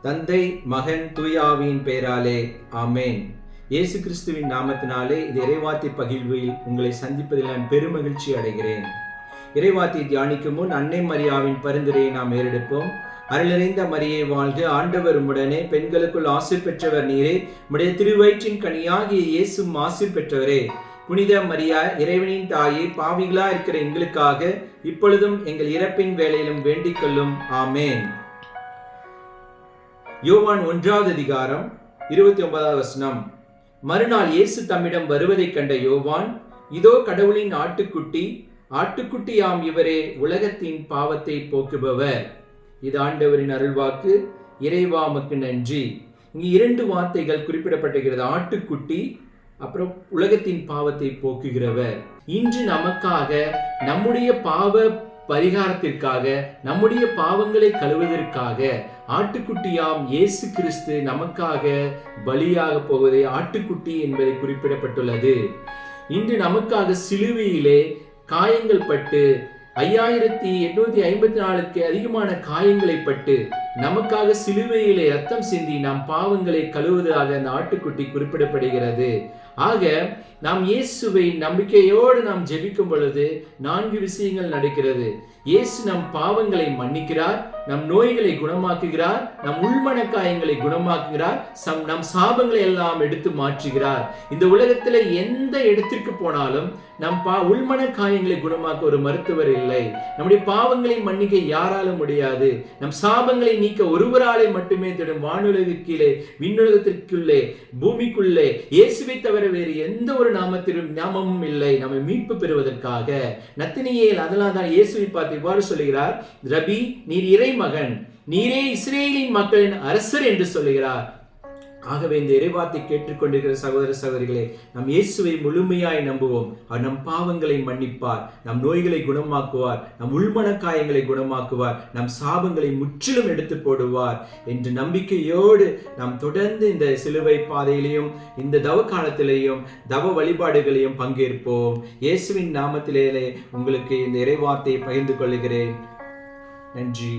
தந்தை, மகன், தூயாவியின் பெயராலே ஆமேன். இயேசு கிறிஸ்துவின் நாமத்தினாலே இது இறைவார்த்தை பகிர்வில் உங்களை சந்திப்பதில் நான் பெருமகிழ்ச்சி அடைகிறேன். இறைவார்த்தை தியானிக்கும் முன் அன்னை மரியாவின் பரிந்துரையை நாம் ஏறெடுப்போம். அருளிறைந்த மரியே வாழ்க, ஆண்டவர் உம்முடனே, பெண்களுக்குள் ஆசீர் பெற்றவர் நீரே, உம்முடைய திருவயிற்றின் கனியாகிய இயேசுவும் ஆசீர் பெற்றவரே. புனித மரியா, இறைவனின் தாயே, பாவிகளா இருக்கிற எங்களுக்காக இப்பொழுதும் எங்கள் இறப்பின் வேளையிலும் வேண்டிக் கொள்ளும். ஆமேன். யோவான் 1வது அதிகாரம் 29வது வசனம். மறுநாள் இயேசு தம்மிடம் வருவதைக் கண்ட யோவான், இதோ கடவுளின் ஆட்டுக்குட்டியாம் இவரே, உலகத்தின் பாவத்தை போக்குபவர். இது ஆண்டவரின் அருள்வாக்கு. இறைவா உமக்கு நன்றி. இங்கு 2 வார்த்தைகள் குறிப்பிடப்பட்டிருக்கிறது. ஆட்டுக்குட்டி, அப்புறம் உலகத்தின் பாவத்தை போக்குகிறவர். இன்று நமக்காக, நம்முடைய பாவ பரிகாரத்திற்காக, நம்முடைய பாவங்களை கழுவுவதற்காக ஆட்டுக்குட்டியாம் இயேசு கிறிஸ்து நமக்காக பலியாக போவதை ஆட்டுக்குட்டி என்பதை குறிப்பிடப்பட்டுள்ளது. இன்று நமக்காக சிலுவையிலே காயங்கள் பட்டு 5854க்கு அதிகமான காயங்களை பட்டு நமக்காக சிலுவையிலே ரத்தம் சிந்தி நாம் பாவங்களை கழுவுவதாக அந்த ஆட்டுக்குட்டி குறிப்பிடப்படுகிறது. ஆக நாம் இயேசுவை நம்பிக்கையோடு நாம் ஜெபிக்கும் பொழுது 4 விஷயங்கள் நடக்கிறது. இயேசு நம் பாவங்களை மன்னிக்கிறார், நம் நோய்களை குணமாக்குகிறார், நம் உள்மன காயங்களை குணமாக்குகிறார், நம் சாபங்களை எல்லாம் எடுத்து மாற்றுகிறார். இந்த உலகத்துல எந்த இடத்திற்கு போனாலும் நம் உள்மன காயங்களை குணமாக்க ஒரு மருத்துவர் இல்லை. நம்முடைய பாவங்களை மன்னிக்க யாராலும் முடியாது. நம் சாபங்களை நீக்க ஒருவராலே மட்டுமே தெரியும். வானுலகிற்கீழே, விண்ணுலகத்திற்குள்ளே, பூமிக்குள்ளே இயேசுவை தவிர வேறு எந்த ஒரு நாமமும் இல்லை நம்மை மீட்பு பெறுவதற்காக. நத்தனியேல் அதனால் தான் இயேசுவை பார்த்து இவ்வாறு சொல்லுகிறார், ரபி, நீர் இறை மகன், நீரே இஸ்ரேலின் மக்களின் அரசர் என்று சொல்லுகிறார். ஆகவே இந்த இறைவார்த்தை கேட்டுக்கொண்டிருக்கிற சகோதர சகோதரிகளே, நம் இயேசுவை முழுமையாய் நம்புவோம். அவர் நம் பாவங்களை மன்னிப்பார், நம் நோய்களை குணமாக்குவார், நம் உள்மன காயங்களை குணமாக்குவார், நம் சாபங்களை முற்றிலும் எடுத்து போடுவார் என்று நம்பிக்கையோடு நாம் தொடர்ந்து இந்த சிலுவை பாதையிலையும் இந்த தவ காலத்திலேயும் தவ வழிபாடுகளையும் பங்கேற்போம். இயேசுவின் நாமத்திலே உங்களுக்கு இந்த இறைவார்த்தையை பகிர்ந்து கொள்கிறேன். நன்றி.